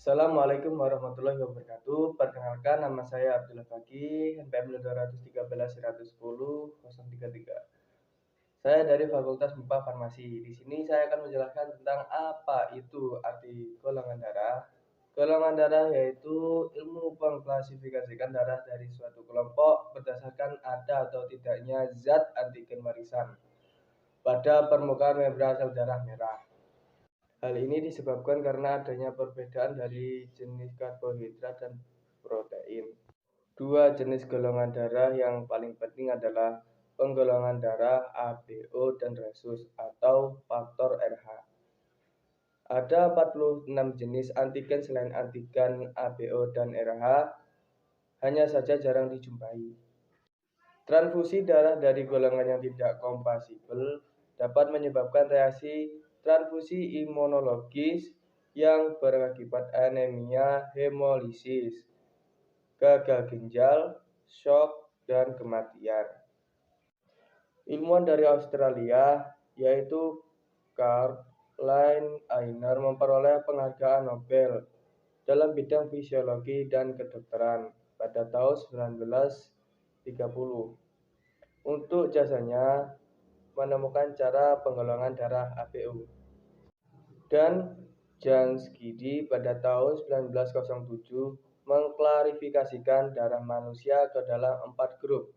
Assalamualaikum warahmatullahi wabarakatuh. Perkenalkan, nama saya Abdullah Fakih, NPM 213-110-033. Saya dari Fakultas MIPA Farmasi. Di sini saya akan menjelaskan tentang apa itu arti golongan darah. Golongan darah yaitu ilmu mengklasifikasikan darah dari suatu kelompok berdasarkan ada atau tidaknya zat antigen warisan pada permukaan membran sel darah merah. Hal ini disebabkan karena adanya perbedaan dari jenis karbohidrat dan protein. Dua jenis golongan darah yang paling penting adalah penggolongan darah ABO dan resus atau faktor RH. Ada 46 jenis antigen selain antigen ABO dan RH, hanya saja jarang dijumpai. Transfusi darah dari golongan yang tidak kompatibel dapat menyebabkan reaksi transfusi imunologis yang berakibat anemia, hemolisis, gagal ginjal, shock, dan kematian. Ilmuwan dari Australia, yaitu Caroline Ainer, memperoleh penghargaan Nobel dalam bidang fisiologi dan kedokteran pada tahun 1930 untuk jasanya menemukan cara penggolongan darah ABO. Dan Jansky pada tahun 1907 mengklarifikasikan darah manusia ke dalam 4 grup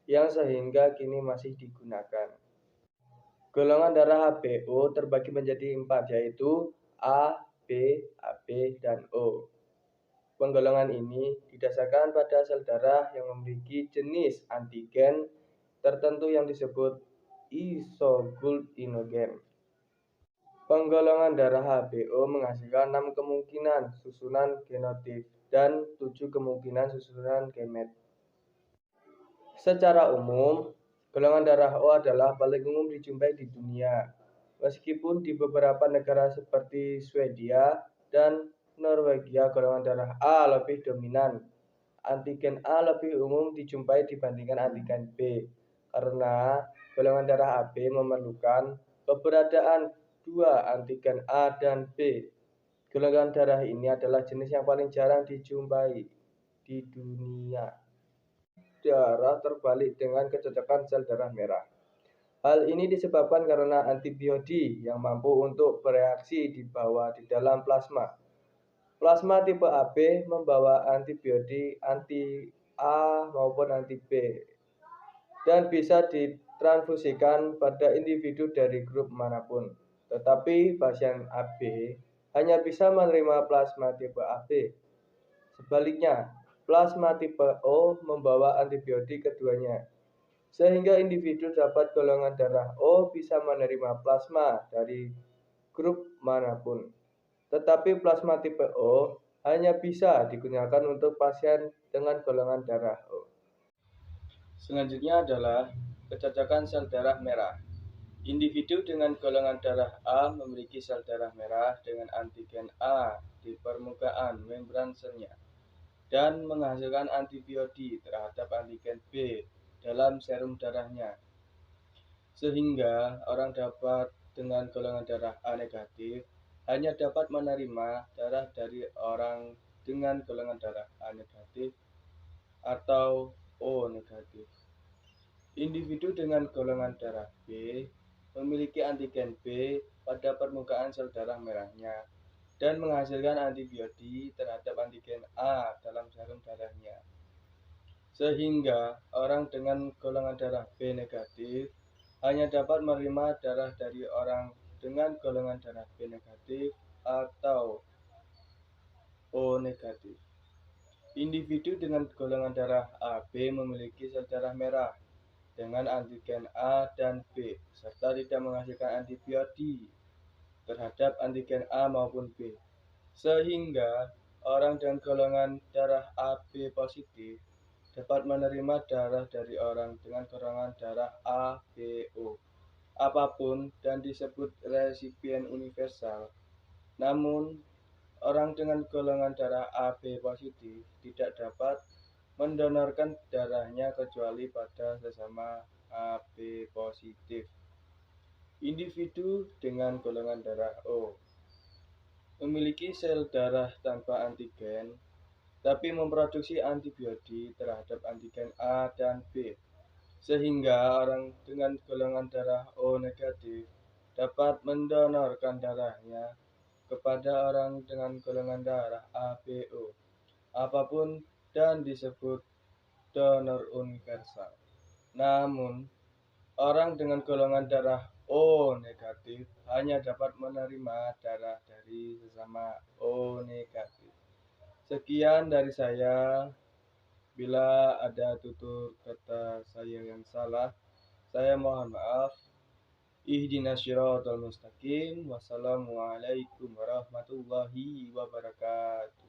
yang sehingga kini masih digunakan. Golongan darah ABO terbagi menjadi 4, yaitu A, B, AB, dan O. Penggolongan ini didasarkan pada sel darah yang memiliki jenis antigen tertentu yang disebut isoglutinogen. Penggolongan darah HBO menghasilkan 6 kemungkinan susunan genotip dan 7 kemungkinan susunan gamet. Secara umum, golongan darah O adalah paling umum dijumpai di dunia, meskipun di beberapa negara seperti Swedia dan Norwegia golongan darah A lebih dominan. Antigen A lebih umum dijumpai dibandingkan antigen B, karena golongan darah AB memerlukan keberadaan 2 antigen A dan B. Golongan darah ini adalah jenis yang paling jarang dijumpai di dunia. Darah terbalik dengan kecocokan sel darah merah. Hal ini disebabkan karena antibodi yang mampu untuk bereaksi dibawa di dalam plasma. Plasma tipe AB membawa antibodi anti A maupun anti B dan bisa ditransfusikan pada individu dari grup manapun. Tetapi pasien AB hanya bisa menerima plasma tipe AB. Sebaliknya, plasma tipe O membawa antibodi keduanya, sehingga individu dapat golongan darah O bisa menerima plasma dari grup manapun. Tetapi plasma tipe O hanya bisa digunakan untuk pasien dengan golongan darah O. Selanjutnya adalah kecocokan sel darah merah. Individu dengan golongan darah A memiliki sel darah merah dengan antigen A di permukaan membran selnya dan menghasilkan antibodi terhadap antigen B dalam serum darahnya. Sehingga orang dapat dengan golongan darah A negatif hanya dapat menerima darah dari orang dengan golongan darah A negatif atau O negatif. Individu dengan golongan darah B memiliki antigen B pada permukaan sel darah merahnya dan menghasilkan antibodi terhadap antigen A dalam serum darahnya. Sehingga orang dengan golongan darah B negatif hanya dapat menerima darah dari orang dengan golongan darah B negatif atau O negatif. Individu dengan golongan darah AB memiliki sel darah merah dengan antigen A dan B serta tidak menghasilkan antibodi terhadap antigen A maupun B. Sehingga orang dengan golongan darah AB positif dapat menerima darah dari orang dengan golongan darah ABO apapun dan disebut resipien universal. Namun, orang dengan golongan darah AB positif tidak dapat mendonorkan darahnya kecuali pada sesama AB positif. Individu dengan golongan darah O. memiliki sel darah tanpa antigen, tapi memproduksi antibodi terhadap antigen A dan B, sehingga orang dengan golongan darah O negatif dapat mendonorkan darahnya kepada orang dengan golongan darah ABO, apapun dan disebut donor universal. Namun, orang dengan golongan darah O negatif hanya dapat menerima darah dari sesama O negatif. Sekian dari saya. Bila ada tutur kata saya yang salah, saya mohon maaf. Ihdinas siratal mustaqim. Wassalamualaikum warahmatullahi wabarakatuh.